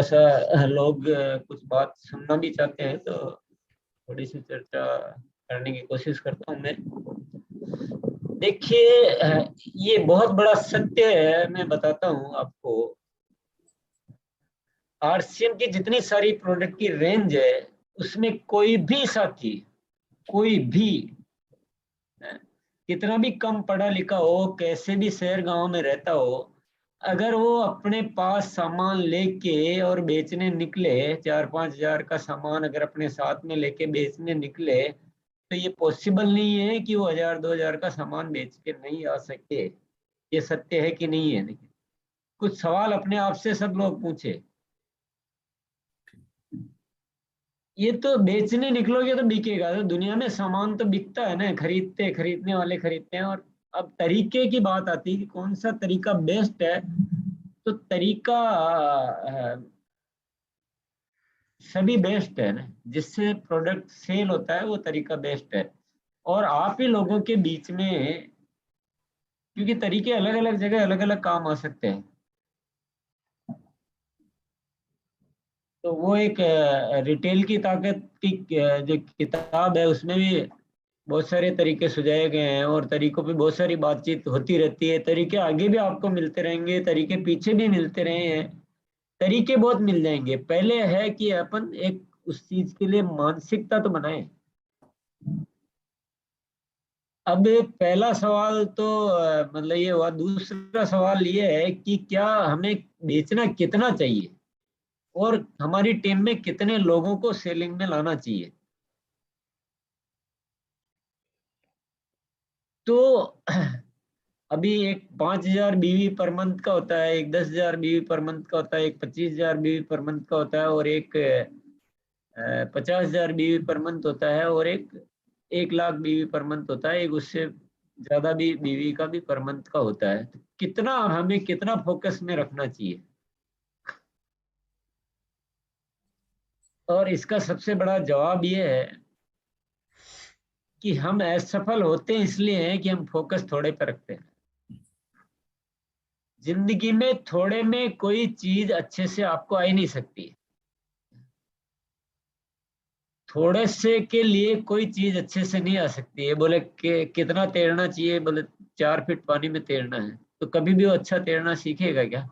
सा लोग कुछ बात सुनना भी चाहते हैं, तो थोड़ी सी चर्चा करने की कोशिश करता हूँ मैं। देखिए, ये बहुत बड़ा सत्य है, मैं बताता हूँ आपको। आरसीएम की जितनी सारी प्रोडक्ट की रेंज है, उसमें कोई भी साथी, कोई भी कितना भी कम पढ़ा लिखा हो, कैसे भी शहर गांव में रहता हो, अगर वो अपने पास सामान लेके और बेचने निकले, 4-5 हजार का सामान अगर अपने साथ में लेके बेचने निकले, तो ये पॉसिबल नहीं है कि वो 1000-2000 का सामान बेच के नहीं आ सके। ये सत्य है कि नहीं है? देखिए, कुछ सवाल अपने आप से सब लोग पूछे। ये तो बेचने निकलोगे तो बिकेगा, तो दुनिया में सामान तो बिकता है ना, खरीदने वाले खरीदते हैं। और अब तरीके की बात आती है कि कौन सा तरीका बेस्ट है, तो तरीका सभी बेस्ट है ना, जिससे प्रोडक्ट सेल होता है वो तरीका बेस्ट है। और आप ही लोगों के बीच में, क्योंकि तरीके अलग अलग जगह अलग अलग काम आ सकते हैं, तो वो एक रिटेल की ताकत की जो किताब है, उसमें भी बहुत सारे तरीके सुझाए गए हैं, और तरीकों पे बहुत सारी बातचीत होती रहती है। तरीके आगे भी आपको मिलते रहेंगे, तरीके पीछे भी मिलते रहे हैं, तरीके बहुत मिल जाएंगे। पहले है कि अपन एक उस चीज के लिए मानसिकता तो बनाए। अब पहला सवाल तो मतलब ये हुआ। दूसरा सवाल ये है कि क्या हमें बेचना कितना चाहिए, और हमारी टीम में कितने लोगों को सेलिंग में लाना चाहिए। तो अभी एक 5,000 बीवी पर मंथ का होता है, एक 10,000 बीवी पर मंथ का होता है, एक 25,000 बीवी पर मंथ का होता है, और एक 50,000 बीवी पर मंथ होता है, और एक 1 लाख बीवी पर मंथ होता है, एक उससे ज्यादा भी बीवी का भी पर मंथ का होता है। तो कितना हमें कितना फोकस में रखना चाहिए? और इसका सबसे बड़ा जवाब ये है कि हम असफल होते हैं इसलिए हैं कि हम फोकस थोड़े पर रखते हैं। जिंदगी में थोड़े में कोई चीज अच्छे से आपको आ ही नहीं सकती। थोड़े से के लिए कोई चीज अच्छे से नहीं आ सकती है। बोले कि कितना तैरना चाहिए, बोले 4 फीट पानी में तैरना है, तो कभी भी वो अच्छा तैरना सीखेगा क्या?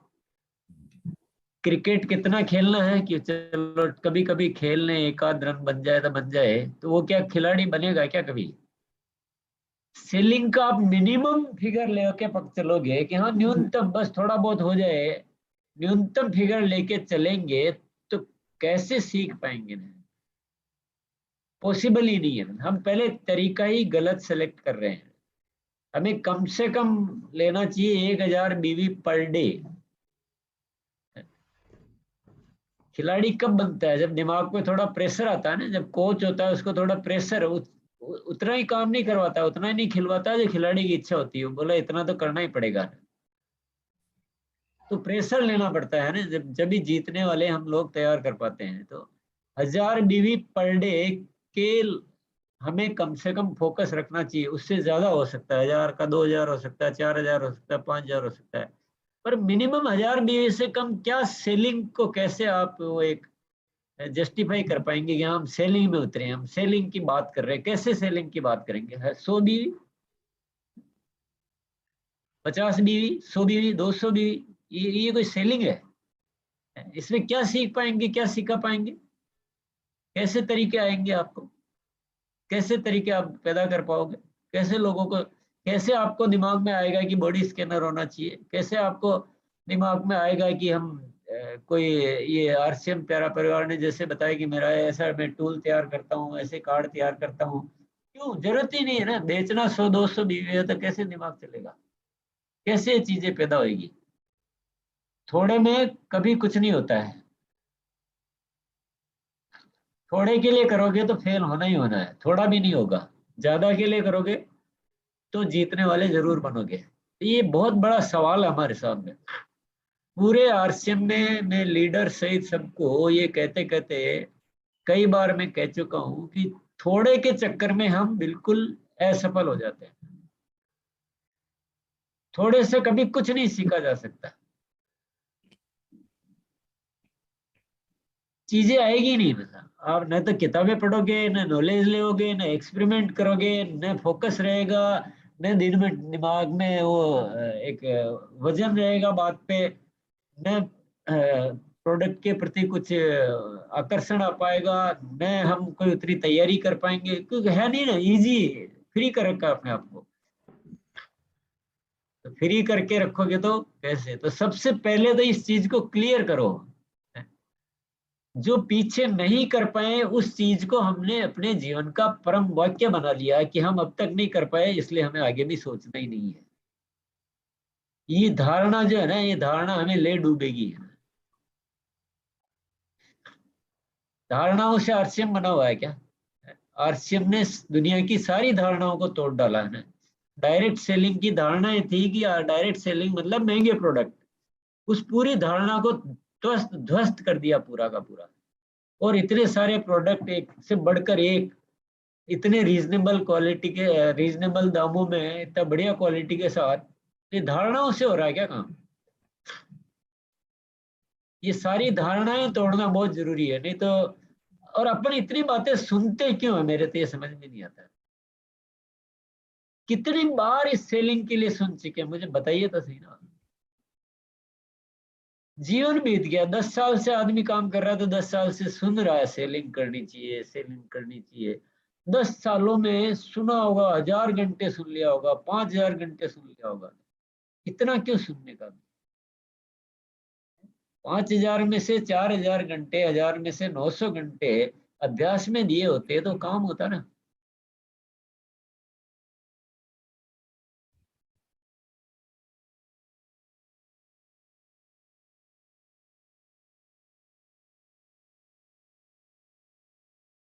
क्रिकेट कितना खेलना है कि चलो कभी कभी खेल लें, एक आध रन बन जाए तो बन जाए, तो वो क्या खिलाड़ी बनेगा क्या कभी? सेलिंग का आप मिनिमम फिगर लेके पक चलोगे कि हाँ न्यूनतम बस थोड़ा बहुत हो जाए, न्यूनतम फिगर लेके चलेंगे, तो कैसे सीख पाएंगे? पॉसिबल ही नहीं है। हम पहले तरीका ही गलत सेलेक्ट कर रहे हैं। हमें कम से कम लेना चाहिए 1,000 बीवी पर डे। खिलाड़ी कब बनता है? जब दिमाग पे थोड़ा प्रेशर आता है ना, जब कोच होता है उसको थोड़ा प्रेशर उतना ही काम नहीं करवाता, उतना ही नहीं खिलवाता जो खिलाड़ी की इच्छा होती है। बोला इतना तो करना ही पड़ेगा, तो प्रेशर लेना पड़ता है ना। जब जब भी जीतने वाले हम लोग तैयार कर पाते हैं, तो 1,000 बीवी पर डे के हमें कम से कम फोकस रखना चाहिए। उससे ज्यादा हो सकता है, 1,000 का 2,000 हो सकता है, 4,000 हो सकता है, 5,000 हो सकता है, पर मिनिमम 1,000 बीवी से कम क्या? सेलिंग को कैसे आप वो एक जस्टिफाई कर पाएंगे कि हम सेलिंग में उतरे हैं, हम सेलिंग की बात कर रहे हैं? कैसे सेलिंग की बात करेंगे? 100 बीवी, 50 बीवी, 100 बीवी, 200 बीवी, ये कोई सेलिंग है? इसमें क्या सीख पाएंगे, क्या सिखा पाएंगे? कैसे तरीके आएंगे आपको? कैसे तरीके आप पैदा कर पाओगे? कैसे लोगों को, कैसे आपको दिमाग में आएगा कि बॉडी स्कैनर होना चाहिए? कैसे आपको दिमाग में आएगा कि हम कोई ये आरसीएम प्यारा परिवार ने जैसे बताया कि मेरा ऐसा मैं टूल तैयार करता हूँ, ऐसे कार्ड तैयार करता हूँ? क्यों? जरूरत ही नहीं है ना। बेचना 100-200 बीवी है, तो कैसे दिमाग चलेगा? कैसे ये चीजें पैदा होगी? थोड़े में कभी कुछ नहीं होता है। थोड़े के लिए करोगे तो फेल होना ही होना है, थोड़ा भी नहीं होगा। ज्यादा के लिए करोगे तो जीतने वाले जरूर बनोगे। ये बहुत बड़ा सवाल है हमारे सामने। पूरे आरसीएम में मैं लीडर सहित सबको ये कहते कहते कई बार मैं कह चुका हूं कि थोड़े के चक्कर में हम बिल्कुल असफल हो जाते हैं। थोड़े से कभी कुछ नहीं सीखा जा सकता। चीजें आएगी नहीं। बता, आप न तो किताबें पढ़ोगे, न नॉलेज लोगे, न एक्सपेरिमेंट करोगे, न फोकस रहेगा, न दिन में दिमाग में वो एक वजन रहेगा बात पे, न प्रोडक्ट के प्रति कुछ आकर्षण आ पाएगा, न हम कोई उतनी तैयारी कर पाएंगे, क्योंकि है नहीं ना, इजी फ्री कर रखा है अपने आप को। तो फ्री करके रखोगे तो कैसे? तो सबसे पहले तो इस चीज को क्लियर करो। जो पीछे नहीं कर पाए उस चीज को हमने अपने जीवन का परम वाक्य बना लिया कि हम अब तक नहीं कर पाए, इसलिए हमें आगे भी सोचना ही नहीं है। ये धारणा जो है ना, ये धारणा हमें ले डूबेगी। धारणाओं से आरसीएम बना हुआ है क्या? आरसीएम ने दुनिया की सारी धारणाओं को तोड़ डाला है ना। डायरेक्ट सेलिंग की धारणाएं थी कि डायरेक्ट सेलिंग मतलब महंगे प्रोडक्ट, उस पूरी धारणा को ध्वस्त ध्वस्त कर दिया पूरा का पूरा। और इतने सारे प्रोडक्ट एक से बढ़कर एक, इतने रीजनेबल क्वालिटी के, रीजनेबल दामों में, इतना बढ़िया क्वालिटी के साथ, ये धारणाओं से हो रहा है क्या काम? ये सारी धारणाएं तोड़ना बहुत जरूरी है, नहीं तो। और अपन इतनी बातें सुनते क्यों है, मेरे तो ये समझ में नहीं आता। कितनी बार इस सेलिंग के लिए सुन चुके हैं, मुझे बताइए तो सही ना। जीवन बीत गया, 10 साल से आदमी काम कर रहा है, तो 10 साल से सुन रहा है सेलिंग करनी चाहिए, सेलिंग करनी चाहिए। 10 सालों में सुना होगा, 1000 घंटे सुन लिया होगा, 5000 घंटे सुन लिया होगा। इतना क्यों सुनने का? 5000 में से 4000 घंटे, 1000 में से 900 घंटे अभ्यास में दिए होते तो काम होता ना।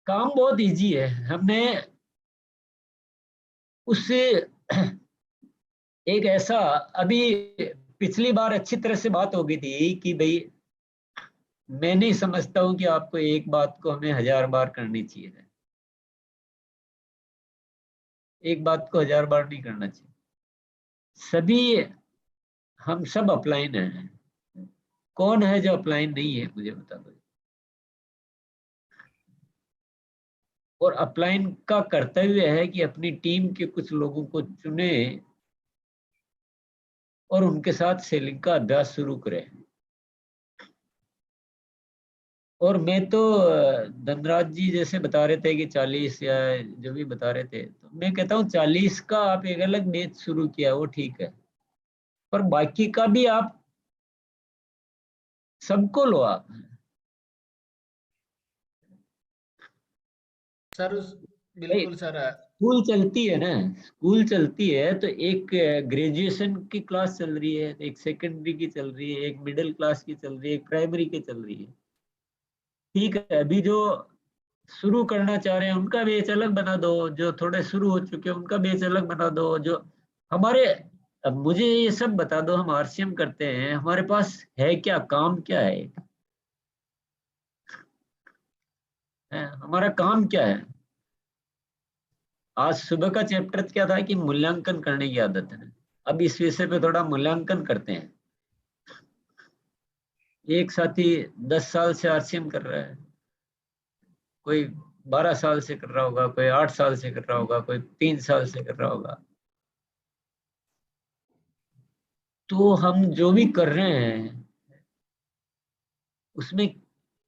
काम बहुत इजी है। हमने उससे एक ऐसा, अभी पिछली बार अच्छी तरह से बात हो गई थी कि भाई, मैं नहीं समझता हूं कि आपको एक बात को हमें 1000 बार करनी चाहिए। एक बात को 1000 बार नहीं करना चाहिए। सभी, हम सब अपलाइन हैं। कौन है जो अपलाइन नहीं है, मुझे बता दो। और अपलाइन का कर्तव्य है कि अपनी टीम के कुछ लोगों को चुने और उनके साथ सेलिंग का अभ्यास शुरू करें। और मैं तो धनराज जी जैसे बता रहे थे कि 40 या जो भी बता रहे थे, तो मैं कहता हूँ 40 का आप एक अलग बैच शुरू किया, वो ठीक है, पर बाकी का भी आप सबको लो आप। सर भाई, बिल्कुल सर। स्कूल चलती है ना, स्कूल चलती है तो एक ग्रेजुएशन की क्लास चल रही है, एक सेकेंडरी की चल रही है, एक मिडिल क्लास की चल रही है, एक प्राइमरी की चल रही है। ठीक है, अभी जो शुरू करना चाह रहे हैं उनका बेच अलग बना दो, जो थोड़े शुरू हो चुके हैं उनका बेच अलग बना दो, जो हमारे। अब मुझे ये सब बता दो, हम आरसीएम करते हैं, हमारे पास है क्या, काम क्या है हमारा काम क्या है? आज सुबह का चैप्टर क्या था कि मूल्यांकन करने की आदत है। अब इस विषय पे थोड़ा मूल्यांकन करते हैं। एक साथी 10 साल से आरसीएम कर रहा है, कोई 12 साल से कर रहा होगा, कोई 8 साल से कर रहा होगा, कोई 3 साल से कर रहा होगा। तो हम जो भी कर रहे हैं उसमें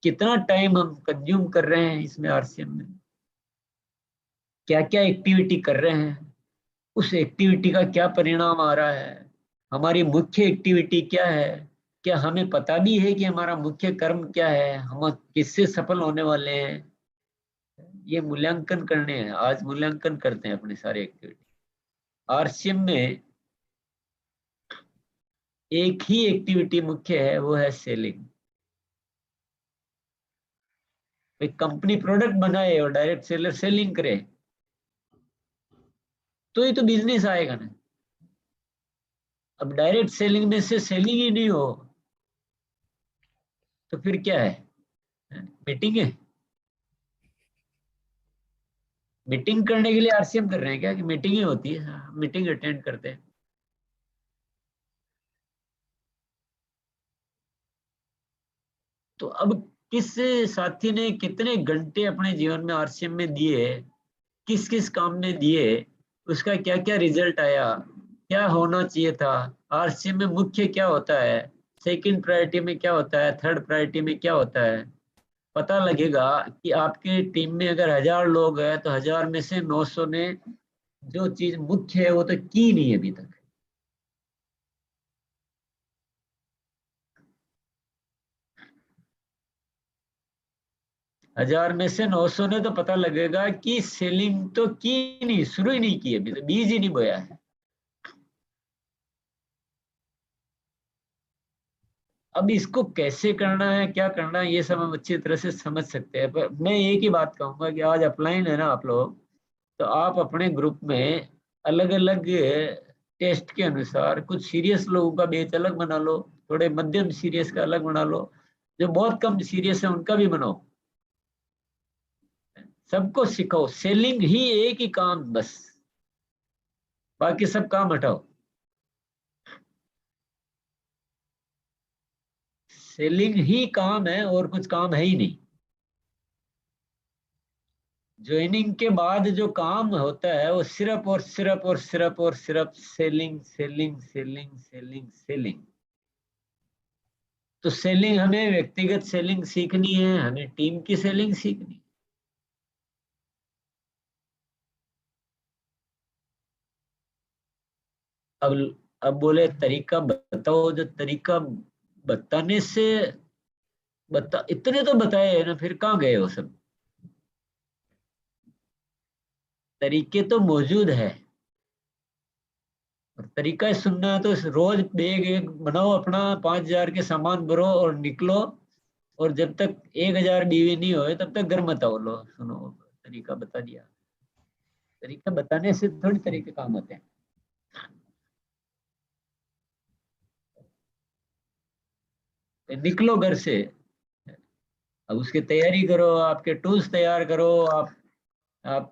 कितना टाइम हम कंज्यूम कर रहे हैं, इसमें आरसीएम में क्या क्या एक्टिविटी कर रहे हैं, उस एक्टिविटी का क्या परिणाम आ रहा है, हमारी मुख्य एक्टिविटी क्या है, क्या हमें पता भी है कि हमारा मुख्य कर्म क्या है, हम किससे सफल होने वाले हैं। ये मूल्यांकन करने हैं, आज मूल्यांकन करते हैं अपनी सारी एक्टिविटी। आरसीएम में एक ही एक्टिविटी मुख्य है, वो है सेलिंग। एक कंपनी प्रोडक्ट बनाए और डायरेक्ट सेलर सेलिंग करे, तो ये तो बिजनेस आएगा ना। अब डायरेक्ट सेलिंग में से सेलिंग ही नहीं हो, तो फिर क्या है? मीटिंग है? मीटिंग करने के लिए आरसीएम कर रहे हैं क्या, कि मीटिंग ही होती है? हाँ, मीटिंग अटेंड करते हैं। तो अब किस साथी ने कितने घंटे अपने जीवन में आरसीएम में दिए, किस किस काम में दिए, उसका क्या क्या रिजल्ट आया, क्या होना चाहिए था, आरसीएम में मुख्य क्या होता है, सेकंड प्रायोरिटी में क्या होता है, थर्ड प्रायोरिटी में क्या होता है, पता लगेगा कि आपके टीम में अगर 1000 लोग हैं तो 1000 में से 900 ने जो चीज मुख्य है वो तो की नहीं अभी तक। 1000 में से 900 ने तो पता लगेगा कि सेलिंग तो की नहीं, शुरू ही नहीं की अभी तो, बीज ही नहीं बोया है। अब इसको कैसे करना है, क्या करना है, ये सब हम अच्छी तरह से समझ सकते हैं, पर मैं एक ही बात कहूंगा कि आज अपलाइन है ना आप लोग, तो आप अपने ग्रुप में अलग अलग टेस्ट के अनुसार कुछ सीरियस लोगों का बैच अलग बना लो, थोड़े मध्यम सीरियस का अलग बना लो, जो बहुत कम सीरियस है उनका भी बनाओ, सबको सिखाओ। सेलिंग ही एक ही काम बस, बाकी सब काम हटाओ। सेलिंग ही काम है और कुछ काम है ही नहीं। ज्वाइनिंग के बाद जो काम होता है वो सिर्फ और सिर्फ और सिर्फ और सिर्फ selling selling selling selling selling. तो सेलिंग, हमें व्यक्तिगत सेलिंग सीखनी है, हमें टीम की सेलिंग सीखनी है। अब अब बोले तरीका बताओ, जो तरीका बताने से, बता इतने तो बताए हैं ना, फिर कहाँ गए वो सब? तरीके तो मौजूद है, और तरीका सुनना है तो रोज बैग एक बनाओ अपना, 5000 के सामान भरो और निकलो। और जब तक 1000 बीवी नहीं होए तब तक घर मत आओ। लो सुनो, तरीका बता दिया। तरीका बताने से थोड़ी तरीके काम होते हैं। तो निकलो घर से, अब उसकी तैयारी करो, आपके टूल्स तैयार करो, आप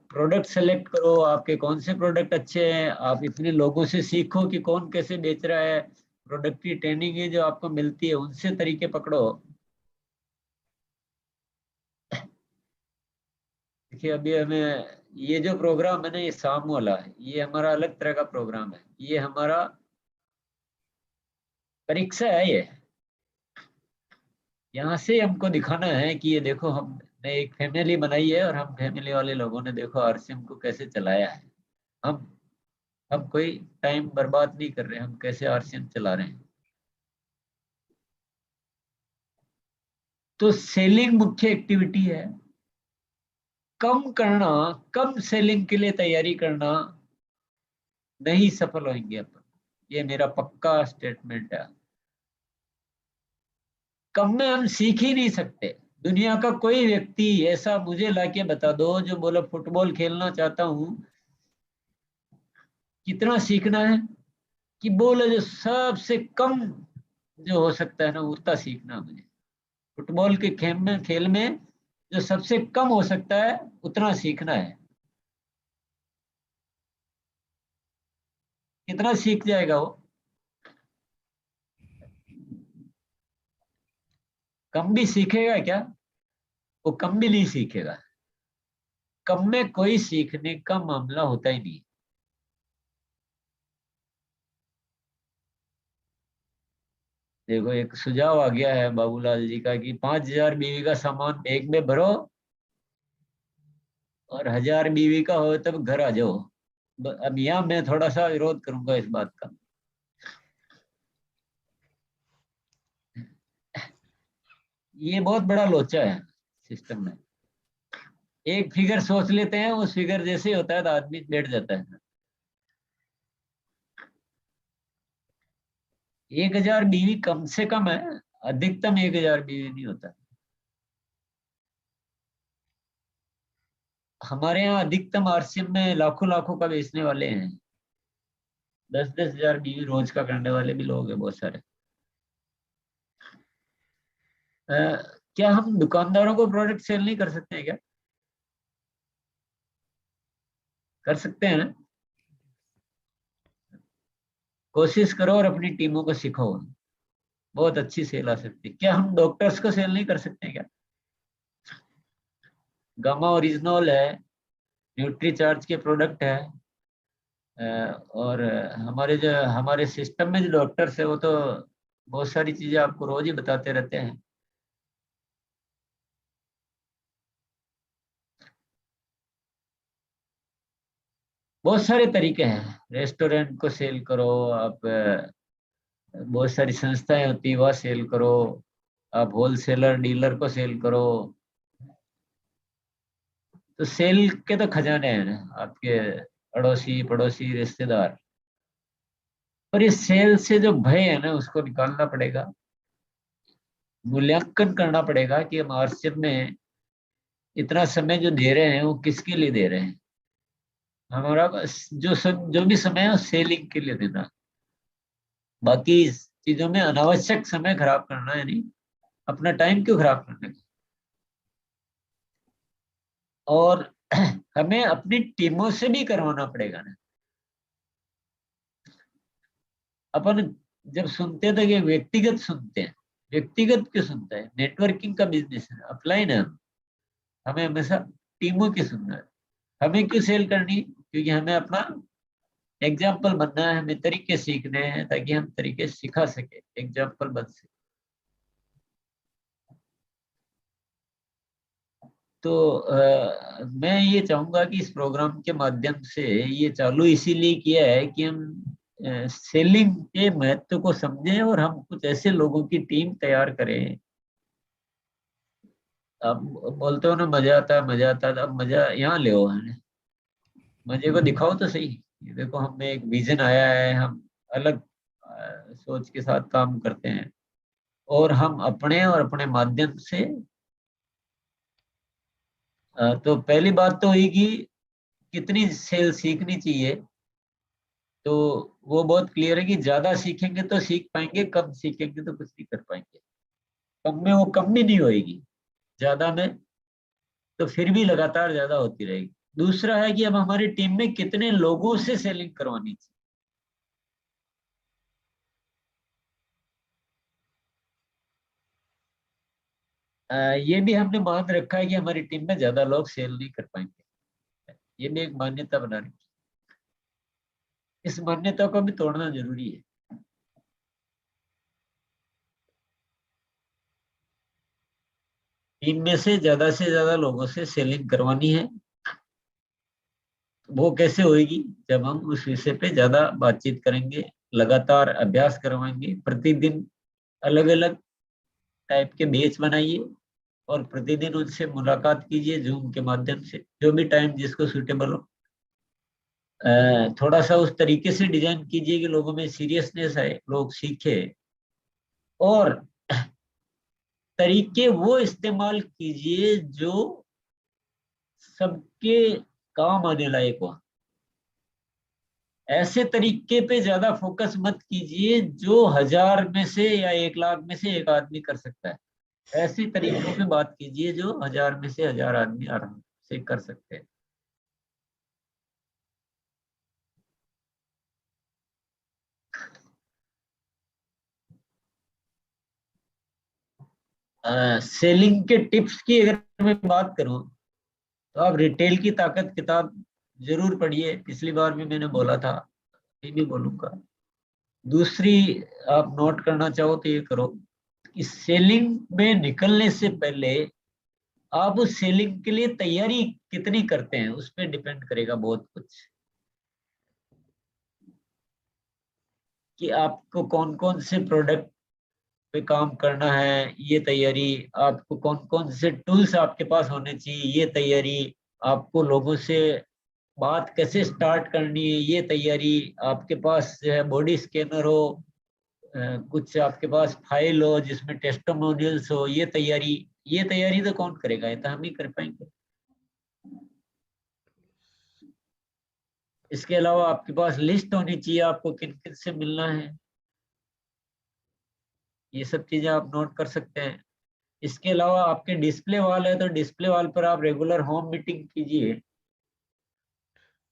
प्रोडक्ट सेलेक्ट करो, आपके कौन से प्रोडक्ट अच्छे हैं, आप इतने लोगों से सीखो कि कौन कैसे बेच रहा है, प्रोडक्ट की ट्रेनिंग है जो आपको मिलती है उनसे तरीके पकड़ो। देखिए अभी हमें ये जो प्रोग्राम है ना, ये शाम वाला है, ये हमारा अलग तरह का प्रोग्राम है, ये हमारा परीक्षा है ये। यहाँ से हमको दिखाना है कि ये देखो हमने एक फैमिली बनाई है, और हम फैमिली वाले लोगों ने देखो आरसीएम को कैसे चलाया है। हम हम कोई टाइम बर्बाद नहीं कर रहे, हम कैसे आरसीएम चला रहे हैं। तो सेलिंग मुख्य एक्टिविटी है, कम करना, कम सेलिंग के लिए तैयारी करना, नहीं सफल होंगे अपन, ये मेरा पक्का स्टेटमेंट है। कम में हम सीख ही नहीं सकते। दुनिया का कोई व्यक्ति ऐसा मुझे लाके बता दो जो बोला फुटबॉल खेलना चाहता हूं, कितना सीखना है, कि बोले जो सबसे कम जो हो सकता है ना उतना सीखना है मुझे। फुटबॉल के खेल में जो सबसे कम हो सकता है उतना सीखना है। कितना सीख जाएगा वो? कम भी सीखेगा क्या? वो कम भी नहीं सीखेगा। कम में कोई सीखने का मामला होता ही नहीं। देखो एक सुझाव आ गया है बाबूलाल जी का कि 5000 बीवी का सामान बैग में भरो, और 1000 बीवी का हो तब घर आ जाओ। अब यहाँ मैं थोड़ा सा विरोध करूंगा इस बात का। ये बहुत बड़ा लोचा है सिस्टम में। एक फिगर सोच लेते हैं, उस फिगर जैसे ही होता है तो आदमी बैठ जाता है। 1000 बीवी कम से कम है, अधिकतम 1000 बीवी नहीं होता। हमारे यहाँ अधिकतम आरसीएम में लाखों लाखों का बेचने वाले हैं, 10-10 हजार बीवी रोज का करने वाले भी लोग हैं बहुत सारे। अ, क्या हम दुकानदारों को प्रोडक्ट सेल नहीं कर सकते हैं क्या? कर सकते हैं ना? कोशिश करो और अपनी टीमों को सिखाओ, बहुत अच्छी सेल आ सकती है। क्या हम डॉक्टर्स को सेल नहीं कर सकते हैं क्या? गामा ओरिजिनल है, न्यूट्री चार्ज के प्रोडक्ट है। और हमारे सिस्टम में जो डॉक्टर्स है वो तो बहुत सारी चीजें आपको रोज ही बताते रहते हैं। बहुत सारे तरीके हैं, रेस्टोरेंट को सेल करो आप, बहुत सारी संस्थाएं होती है वह सेल करो, आप होलसेलर डीलर को सेल करो। तो सेल के तो खजाने हैं ना आपके, अड़ोसी पड़ोसी रिश्तेदार। पर इस सेल से जो भय है ना उसको निकालना पड़ेगा, मूल्यांकन करना पड़ेगा कि हम मार्केट में इतना समय जो दे रहे हैं वो किसके लिए दे रहे हैं। हमारा जो भी समय है वो सेलिंग के लिए देना, बाकी इस चीजों में अनावश्यक समय खराब करना है नहीं, अपना टाइम क्यों खराब करने का। और हमें अपनी टीमों से भी करवाना पड़ेगा ना। अपन जब सुनते थे कि व्यक्तिगत सुनते हैं, व्यक्तिगत क्यों सुनते हैं, नेटवर्किंग का बिजनेस है, अपलाइन है। हमें हमेशा टीमों की सुनना है। हमें क्यों सेल करनी, क्योंकि हमें अपना एग्जाम्पल बनना है, हमें तरीके सीखने हैं ताकि हम तरीके सिखा सके, एग्जाम्पल बन सके। तो मैं ये चाहूंगा कि इस प्रोग्राम के माध्यम से, ये चालू इसीलिए किया है कि हम सेलिंग के महत्व को समझें और हम कुछ ऐसे लोगों की टीम तैयार करें। अब बोलते हो ना मजा आता है मजा आता है, अब मजा यहाँ ले आओ है। मजे को दिखाओ तो सही। ये देखो हमें एक विजन आया है, हम अलग सोच के साथ काम करते हैं, और हम अपने और अपने माध्यम से तो पहली बात तो हुई कि कितनी सेल सीखनी चाहिए। तो वो बहुत क्लियर है कि ज्यादा सीखेंगे तो सीख पाएंगे, कम सीखेंगे तो कुछ नहीं कर पाएंगे। कम में वो कम भी नहीं होएगी, ज्यादा में तो फिर भी लगातार ज्यादा होती रहेगी। दूसरा है कि अब हमारी टीम में कितने लोगों से सेलिंग करवानी चाहिए। ये भी हमने मान रखा है कि हमारी टीम में ज्यादा लोग सेल नहीं कर पाएंगे। ये भी एक मान्यता बना रखी है। इस मान्यता को भी तोड़ना जरूरी है। टीम में से ज्यादा लोगों से सेलिंग करवानी है। वो कैसे होएगी, जब हम उस विषय पे ज्यादा बातचीत करेंगे, लगातार अभ्यास करवाएंगे, प्रतिदिन अलग अलग टाइप के बैच बनाइए और प्रतिदिन उनसे मुलाकात कीजिए जूम के माध्यम से, जो भी टाइम जिसको सूटेबल हो। थोड़ा सा उस तरीके से डिजाइन कीजिए कि लोगों में सीरियसनेस आए, लोग सीखे, और तरीके वो इस्तेमाल कीजिए जो सबके काम आने लायक हो। ऐसे तरीके पे ज्यादा फोकस मत कीजिए जो 1000 में से या 1 लाख में से एक आदमी कर सकता है। ऐसे तरीकों पे बात कीजिए जो 1000 में से 1000 आदमी आराम से कर सकते हैं। सेलिंग के टिप्स की अगर मैं बात करूं तो आप रिटेल की ताकत किताब जरूर पढ़िए, पिछली बार भी मैंने बोला था, ये भी बोलूंगा। दूसरी, आप नोट करना चाहो तो ये करो कि सेलिंग में निकलने से पहले आप उस सेलिंग के लिए तैयारी कितनी करते हैं उस पर डिपेंड करेगा बहुत कुछ, कि आपको कौन कौन से प्रोडक्ट पे काम करना है ये तैयारी, आपको कौन कौन से टूल्स आपके पास होने चाहिए ये तैयारी, आपको लोगों से बात कैसे स्टार्ट करनी है ये तैयारी, आपके पास जो है बॉडी स्कैनर हो, कुछ आपके पास फाइल हो जिसमें टेस्टिमोनियल्स हो, ये तैयारी। ये तैयारी तो कौन करेगा, ये तो हम ही कर पाएंगे। इसके अलावा आपके पास लिस्ट होनी चाहिए आपको किन किन से मिलना है, ये सब चीजें आप नोट कर सकते हैं। इसके अलावा आपके डिस्प्ले वॉल है तो डिस्प्ले वॉल पर आप रेगुलर होम मीटिंग कीजिए,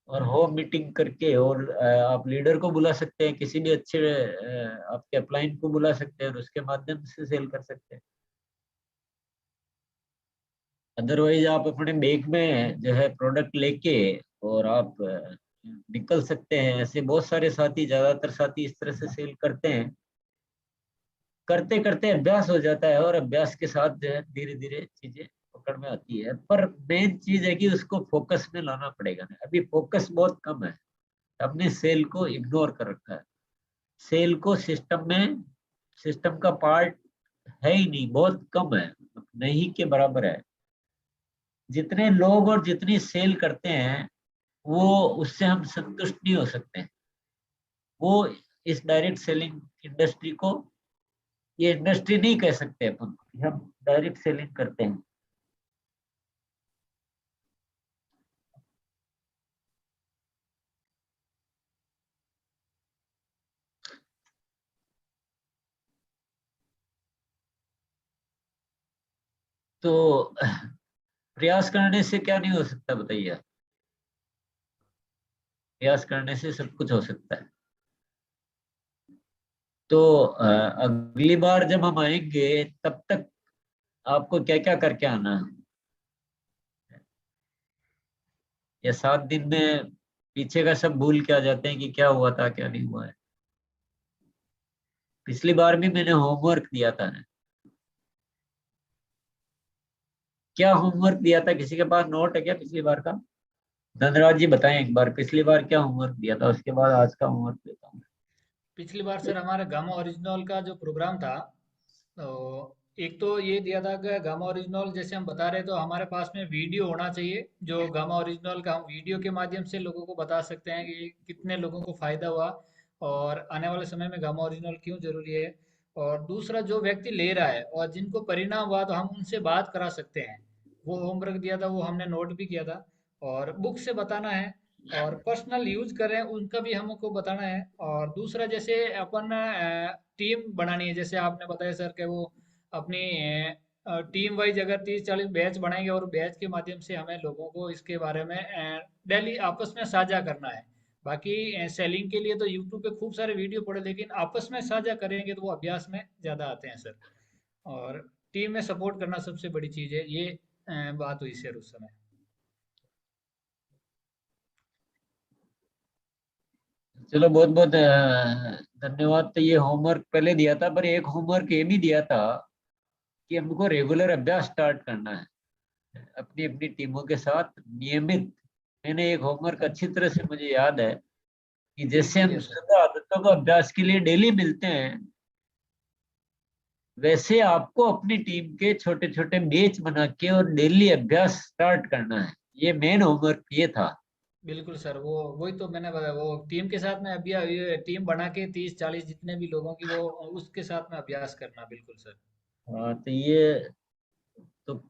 और होम मीटिंग करके, और आप लीडर को बुला सकते हैं, किसी भी अच्छे आपके अपलाइन को बुला सकते हैं और उसके माध्यम से सेल कर सकते हैं। अदरवाइज आप अपने बैग में जो है प्रोडक्ट लेके और आप निकल सकते हैं। ऐसे बहुत सारे साथी, ज्यादातर साथी इस तरह से सेल करते हैं। करते करते अभ्यास हो जाता है और अभ्यास के साथ जो है धीरे धीरे चीजें पकड़ में आती है। पर मेन चीज है कि उसको फोकस में लाना पड़ेगा ना। अभी फोकस बहुत कम है, हमने सेल को इग्नोर कर रखा है। सेल को सिस्टम में, सिस्टम का पार्ट है ही नहीं, बहुत कम है, नहीं के बराबर है। जितने लोग और जितनी सेल करते हैं वो, उससे हम संतुष्ट नहीं हो सकते हैं। वो इस डायरेक्ट सेलिंग इंडस्ट्री को, ये इंडस्ट्री नहीं कह सकते अपन कि हम डायरेक्ट सेलिंग करते हैं। तो प्रयास करने से क्या नहीं हो सकता बताइए। प्रयास करने से सब कुछ हो सकता है। तो अगली बार जब हम आएंगे तब तक आपको क्या क्या करके आना है, या 7 दिन में पीछे का सब भूल के आ जाते हैं कि क्या हुआ था क्या नहीं हुआ है। पिछली बार भी मैंने होमवर्क दिया था ना। क्या होमवर्क दिया था, किसी के पास नोट है क्या पिछली बार का? धनराज जी बताएं एक बार, पिछली बार क्या होमवर्क दिया था, उसके बाद आज का होमवर्क देता हूँ। पिछली बार सर हमारा गामा ओरिजिनल का जो प्रोग्राम था, तो एक तो ये दिया था कि गामा ओरिजिनल जैसे हम बता रहे, तो हमारे पास में वीडियो होना चाहिए, जो गामा ओरिजिनल का हम वीडियो के माध्यम से लोगों को बता सकते हैं कि कितने लोगों को फायदा हुआ और आने वाले समय में गामा ओरिजिनल क्यों जरूरी है। और दूसरा, जो व्यक्ति ले रहा है और जिनको परिणाम हुआ तो हम उनसे बात करा सकते हैं। वो होमवर्क दिया था, वो हमने नोट भी किया था। और बुक से बताना है, और पर्सनल यूज कर रहे हैं उनका भी हमको बताना है। और दूसरा, जैसे अपन टीम बनानी है, जैसे आपने बताया सर कि वो अपनी टीम वाइज अगर 30-40 बैच बनाएंगे, और बैच के माध्यम से हमें लोगों को इसके बारे में डेली आपस में साझा करना है। बाकी सेलिंग के लिए तो यूट्यूब पे खूब सारे वीडियो पड़े, लेकिन आपस में साझा करेंगे तो वो अभ्यास में ज़्यादा आते हैं सर। और टीम में सपोर्ट करना सबसे बड़ी चीज़ है, ये बात हुई सर उस समय। चलो बहुत बहुत धन्यवाद। तो ये होमवर्क पहले दिया था, पर एक होमवर्क ये भी दिया था कि हमको रेगुलर अभ्यास स्टार्ट करना है अपनी अपनी टीमों के साथ, नियमित। मैंने एक होमवर्क अच्छी तरह से मुझे याद है कि जैसे ठीक हम है सर। शुद्ध आदतों को अभ्यास के लिए डेली मिलते हैं, वैसे आपको अपनी टीम के छोटे छोटे बैच बना के और डेली अभ्यास स्टार्ट करना है। ये मेन होमवर्क ये था। बिल्कुल सर, वो वही तो मैंने बताया, वो टीम के साथ में अभी ये टीम बना के 30-40 जितने भी लोगों की, वो उसके साथ में अभ्यास करना, बिल्कुल सर। हाँ, तो ये तो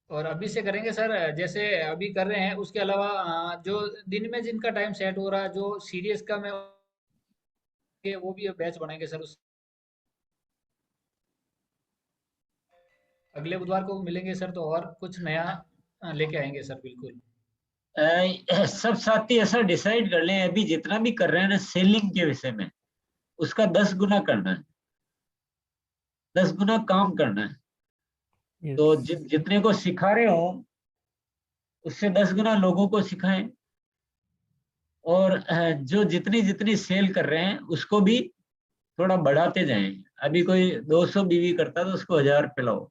और अभी से करेंगे सर, जैसे अभी कर रहे हैं, उसके अलावा जो दिन में जिनका टाइम सेट हो रहा है, जो सीरियस का मैं, वो भी बैच बनाएंगे सर। उस अगले बुधवार को मिलेंगे सर, तो और कुछ नया लेके आएंगे सर, बिल्कुल। सब साथी ऐसा डिसाइड कर लें, अभी जितना भी कर रहे हैं ना सेलिंग के विषय में, उसका 10 गुना करना है, 10 गुना काम करना है। तो यस। जितने को सिखा रहे हो उससे 10 गुना लोगों को सिखाएं। और जो जितनी जितनी सेल कर रहे हैं उसको भी थोड़ा बढ़ाते जाएं। अभी कोई 200 बीवी करता तो उसको 1000 पिलाओ।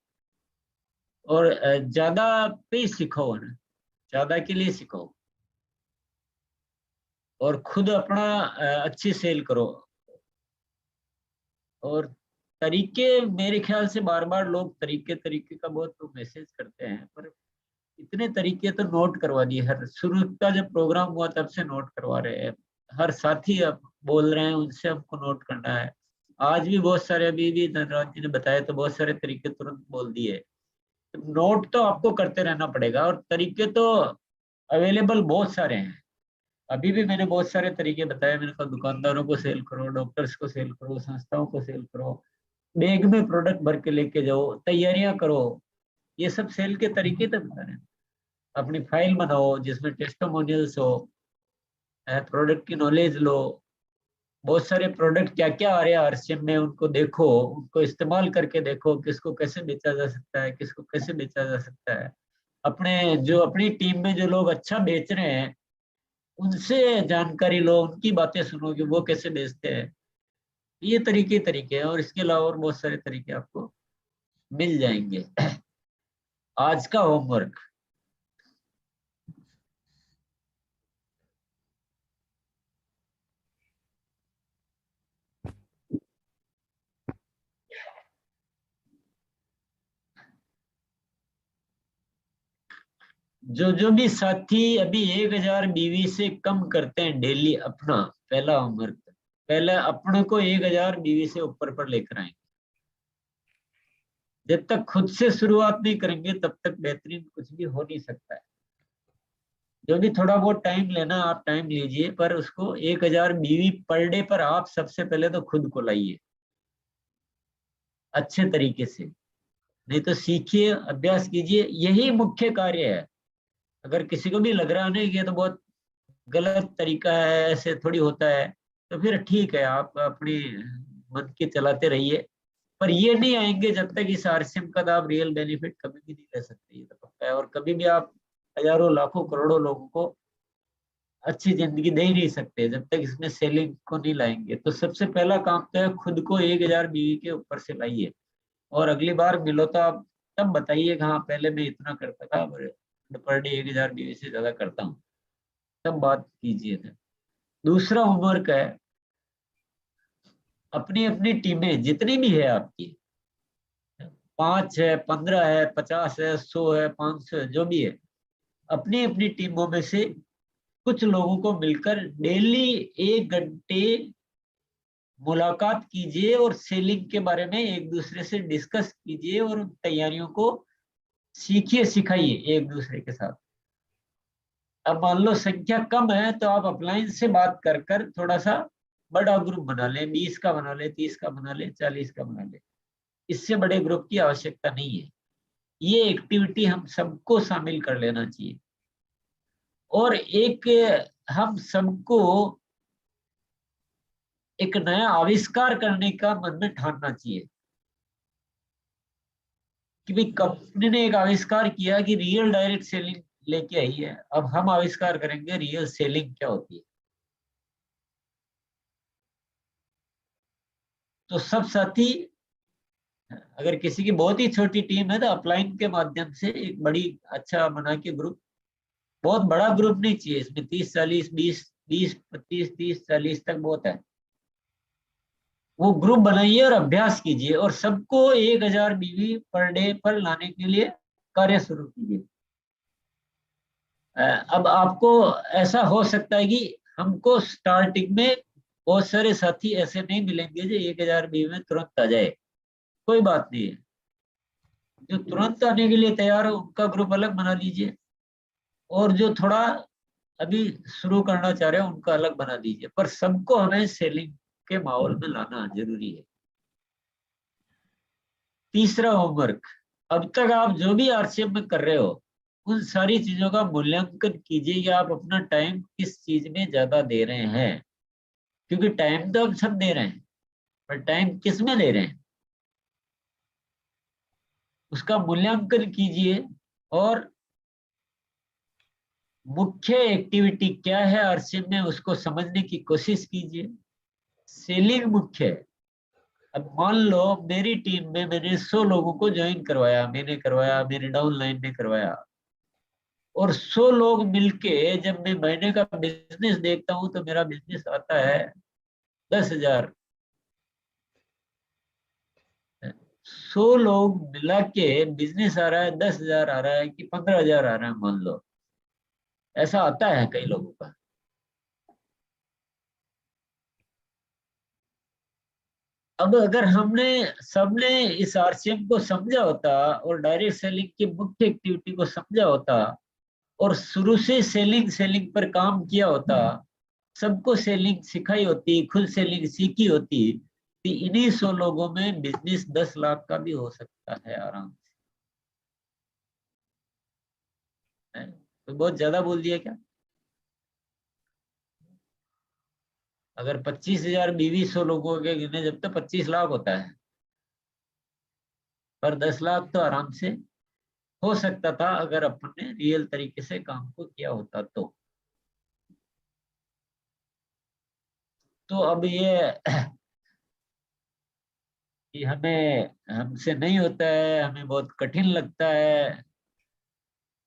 और ज्यादा पे ही सिखाओ ना, ज्यादा के लिए सिखाओ। और खुद अपना अच्छी सेल करो। और तरीके, मेरे ख्याल से बार बार लोग तरीके तरीके का बहुत तो मैसेज करते हैं, पर इतने तरीके तो नोट करवा दिए। हर शुरू का जब प्रोग्राम हुआ तब से नोट करवा रहे हैं। हर साथी अब बोल रहे हैं, उनसे हमको नोट करना है। आज भी बहुत सारे, अभी भी धनराज जी ने बताया तो बहुत सारे तरीके तुरंत बोल दिए। नोट तो आपको करते रहना पड़ेगा, और तरीके तो अवेलेबल बहुत सारे हैं। अभी भी मैंने बहुत सारे तरीके बताए। मैंने कहा दुकानदारों को सेल करो, डॉक्टर्स को सेल करो, संस्थाओं को सेल करो, बैग में प्रोडक्ट भर के लेके जाओ, तैयारियां करो। ये सब सेल के तरीके तो बता रहे हैं। अपनी फाइल बनाओ जिसमें टेस्टिमोनियल्स हो, प्रोडक्ट की नॉलेज लो, बहुत सारे प्रोडक्ट क्या क्या आ रहे हैं आरसीएम में, उनको देखो, उनको इस्तेमाल करके देखो, किसको कैसे बेचा जा सकता है, किसको कैसे बेचा जा सकता है। अपनी टीम में जो लोग अच्छा बेच रहे हैं उनसे जानकारी लो, उनकी बातें सुनो कि वो कैसे बेचते हैं। ये तरीके तरीके हैं, और इसके अलावा और बहुत सारे तरीके आपको मिल जाएंगे। आज का होमवर्क, जो जो भी साथी अभी 1000 बीवी से कम करते हैं डेली, अपना पहला होमवर्क, पहले अपने को 1000 बीवी से ऊपर पर लेकर आएंगे। जब तक खुद से शुरुआत नहीं करेंगे तब तक बेहतरीन कुछ भी हो नहीं सकता है। जो भी थोड़ा बहुत टाइम लेना आप टाइम लीजिए, पर उसको 1000 बीवी पर डे पर आप सबसे पहले तो खुद को लाइए अच्छे तरीके से। नहीं तो सीखिए, अभ्यास कीजिए, यही मुख्य कार्य है। अगर किसी को भी लग रहा नहीं कि ये तो बहुत गलत तरीका है, ऐसे थोड़ी होता है, तो फिर ठीक है, आप अपनी मन के चलाते रहिए। पर ये नहीं आएंगे जब तक इस आरसीएम का आप रियल बेनिफिट कभी भी नहीं ले सकते, ये तो पक्का है। और कभी भी आप हजारों लाखों करोड़ों लोगों को अच्छी जिंदगी दे ही नहीं सकते जब तक इसमें सेलिंग को नहीं लाएंगे। तो सबसे पहला काम तो है खुद को 1000 बीवी के ऊपर से लाइए। और अगली बार मिलो तो आप तब बताइए कि हाँ पहले मैं इतना करता था, पर डे 1000 बीवी से ज्यादा करता हूँ, तब बात कीजिए था। दूसरा होमवर्क है, अपनी अपनी टीमें जितनी भी है आपकी, 5 है, 15 है, 50 है, 100 है, 500 है, जो भी है, अपनी अपनी टीमों में से कुछ लोगों को मिलकर डेली 1 घंटे मुलाकात कीजिए और सेलिंग के बारे में एक दूसरे से डिस्कस कीजिए और तैयारियों को सीखिए, सिखाइए एक दूसरे के साथ। अब मान लो संख्या कम है तो आप अपलाइन से बात कर कर थोड़ा सा बड़ा ग्रुप बना ले, 20 का बना ले, 30 का बना ले, 40 का बना ले। इससे बड़े ग्रुप की आवश्यकता नहीं है। ये एक्टिविटी हम सबको शामिल कर लेना चाहिए। और एक हम सबको एक नया आविष्कार करने का मन में ठानना चाहिए कि भाई कंपनी ने एक आविष्कार किया कि रियल डायरेक्ट सेलिंग लेके आई है, अब हम आविष्कार करेंगे रियल सेलिंग क्या होती है। तो सब साथी, अगर किसी की बहुत ही छोटी टीम है तो अपलाइन के माध्यम से एक बड़ी अच्छा बना के ग्रुप, बहुत बड़ा ग्रुप नहीं चाहिए इसमें, 30 40 20 20 25 30 40 तक बहुत है। वो ग्रुप बनाइए और अभ्यास कीजिए और सबको 1000 बीवी पर डे पर लाने के लिए कार्य शुरू कीजिए। अब आपको ऐसा हो सकता है कि हमको स्टार्टिंग में बहुत सारे साथी ऐसे नहीं मिलेंगे जो 1000 बीवी में तुरंत आ जाए, कोई बात नहीं है। जो तुरंत आने के लिए तैयार हो उनका ग्रुप अलग बना लीजिए, और जो थोड़ा अभी शुरू करना चाह रहे हो उनका अलग बना दीजिए, पर सबको हमें सेलिंग के माहौल में लाना जरूरी है। तीसरा होमवर्क, अब तक आप जो भी आरसीएम में कर रहे हो उन सारी चीजों का मूल्यांकन कीजिए कि आप अपना टाइम किस चीज में ज्यादा दे रहे हैं। क्योंकि टाइम तो हम सब दे रहे हैं, पर टाइम किस में दे रहे हैं उसका मूल्यांकन कीजिए। और मुख्य एक्टिविटी क्या है आरसीएम में उसको समझने की कोशिश कीजिए। सेलिंग मुख्य है। अब मान लो मेरी टीम में मैंने 100 लोगों को ज्वाइन करवाया, मैंने करवाया, मेरे डाउनलाइन ने करवाया, और 100 लोग मिलके जब मैं महीने का बिजनेस देखता हूं तो मेरा बिजनेस आता है 10,000। 100 लोग मिला के बिजनेस आ रहा है 10,000 आ रहा है कि 15,000 आ रहा है, मान लो ऐसा आता है कई लोगों का। अब अगर हमने सबने इस आरसीएम को समझा होता और डायरेक्ट सेलिंग की मुख्य एक्टिविटी को समझा होता और शुरू से सेलिंग सेलिंग पर काम किया होता, सबको सेलिंग सिखाई होती, खुद सेलिंग सीखी होती, तो इन्हीं 100 लोगों में बिजनेस 10 लाख का भी हो सकता है आराम से। तो बहुत ज्यादा बोल दिया क्या? अगर 25,000 2200 लोगों के गिने जब तक 25 लाख होता है, पर 10 लाख तो आराम से हो सकता था अगर अपन ने रियल तरीके से काम को किया होता तो अब ये कि हमें हमसे नहीं होता है, हमें बहुत कठिन लगता है,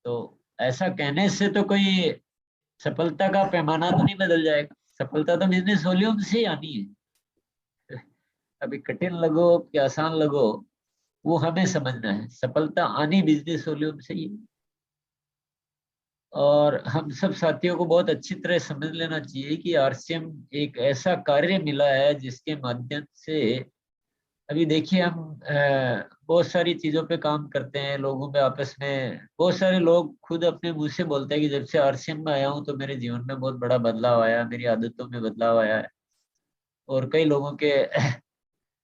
तो ऐसा कहने से तो कोई सफलता का पैमाना तो नहीं बदल जाएगा। सफलता तो बिजनेस वॉल्यूम से ही आनी है। अभी कठिन लगो कि आसान लगो, वो हमें समझना है। सफलता आनी बिजनेस वॉल्यूम से ही है। और हम सब साथियों को बहुत अच्छी तरह समझ लेना चाहिए कि आरसीएम एक ऐसा कार्य मिला है जिसके माध्यम से, अभी देखिए हम बहुत सारी चीजों पे काम करते हैं, लोगों में आपस में बहुत सारे लोग खुद अपने मुंह से बोलते हैं कि जब से आरसीएम में आया हूँ तो मेरे जीवन में बहुत बड़ा बदलाव आया, मेरी आदतों में बदलाव आया है। और कई लोगों के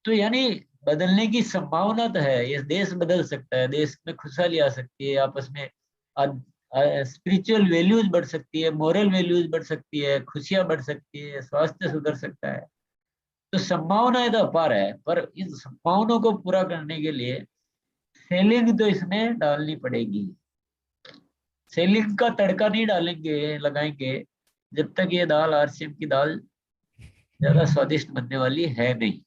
तो यानी बदलने की संभावना तो है, ये देश बदल सकता है, देश में खुशहाली आ सकती है, आपस में स्पिरिचुअल वैल्यूज बढ़ सकती है, मोरल वैल्यूज बढ़ सकती है, खुशियां बढ़ सकती है, स्वास्थ्य सुधर सकता है। तो संभावनाएं तो अपार है, पर इन संभावनाओं को पूरा करने के लिए सेलिंग तो इसमें डालनी पड़ेगी। सेलिंग का तड़का नहीं डालेंगे लगाएंगे जब तक ये दाल, आरसीएम की दाल, ज्यादा स्वादिष्ट बनने वाली है नहीं।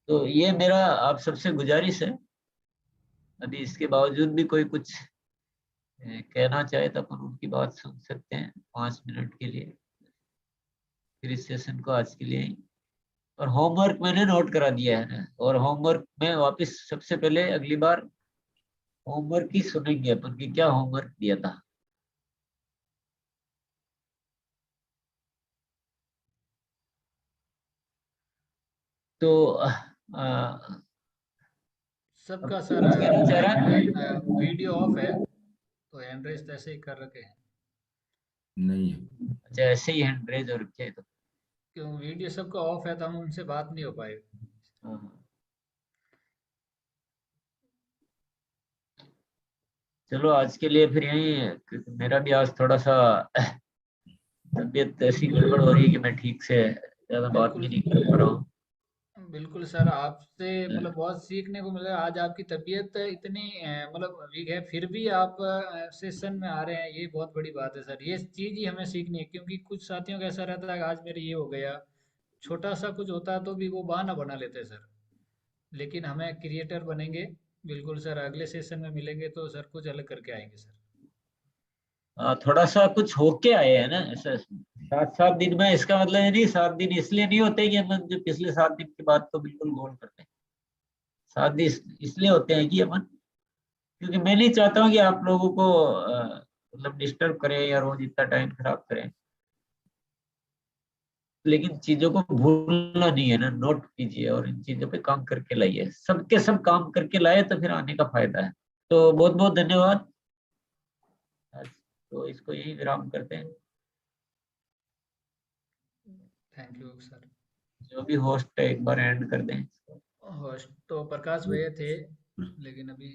तो ये मेरा आप सबसे गुजारिश है। अभी इसके बावजूद भी कोई कुछ कहना चाहे तो अपन उनकी बात सुन सकते हैं 5 मिनट के लिए। फिर इस सेशन को आज के लिए, और होमवर्क मैंने नोट करा दिया है, और होमवर्क में वापस सबसे पहले अगली बार होमवर्क ही सुनेंगे अपन की क्या होमवर्क दिया था। तो अब सबका सर कुछ कहना चाह रहा है? वीडियो ऑफ है, तो हैंड रेस ऐसे ही कर रखे हैं। नहीं है। अच्छा, ऐसे ही हैंड रेज और रखे तो क्यों वीडियो सबका ऑफ है तो हम उनसे बात नहीं हो पाए। हाँ। चलो आज के लिए फिर यही है, क्योंकि मेरा भी आज थोड़ा सा तबीयत ऐसी गड़बड़ हो रही है कि मैं ठीक से ज्यादा बात भी बिल्कुल नहीं कर पा रहा हूँ। बिल्कुल सर, आपसे मतलब बहुत सीखने को मिला। आज आपकी तबीयत इतनी मतलब वीक है, फिर भी आप सेशन में आ रहे हैं, ये बहुत बड़ी बात है सर। ये चीज़ ही हमें सीखनी है, क्योंकि कुछ साथियों का ऐसा रहता है कि आज मेरे ये हो गया, छोटा सा कुछ होता है तो भी वो बहाना बना लेते हैं सर। लेकिन हमें क्रिएटर बनेंगे। बिल्कुल सर, अगले सेशन में मिलेंगे तो सर कुछ अलग करके आएंगे सर। थोड़ा सा कुछ होके आए हैं ना ऐसा। 7 7 दिन में इसका मतलब ये नहीं 7 दिन इसलिए नहीं होते कि हम जो पिछले 7 दिन की बात तो बिल्कुल गौर करते हैं। 7 दिन इसलिए होते हैं कि अपन, क्योंकि मैं नहीं चाहता हूँ कि आप लोगों को मतलब डिस्टर्ब करें या रोज इतना टाइम खराब करें। लेकिन चीजों को भूलना नहीं है ना, नोट कीजिए और इन चीजों पे काम करके लाइए। सबके सब काम करके लाए तो फिर आने का फायदा है। तो बहुत बहुत धन्यवाद। आज तो इसको यही विराम करते हैं। Thank you sir. जो भी होस्ट है एक बार एंड कर दें। होस्ट तो प्रकाश भैया थे, लेकिन अभी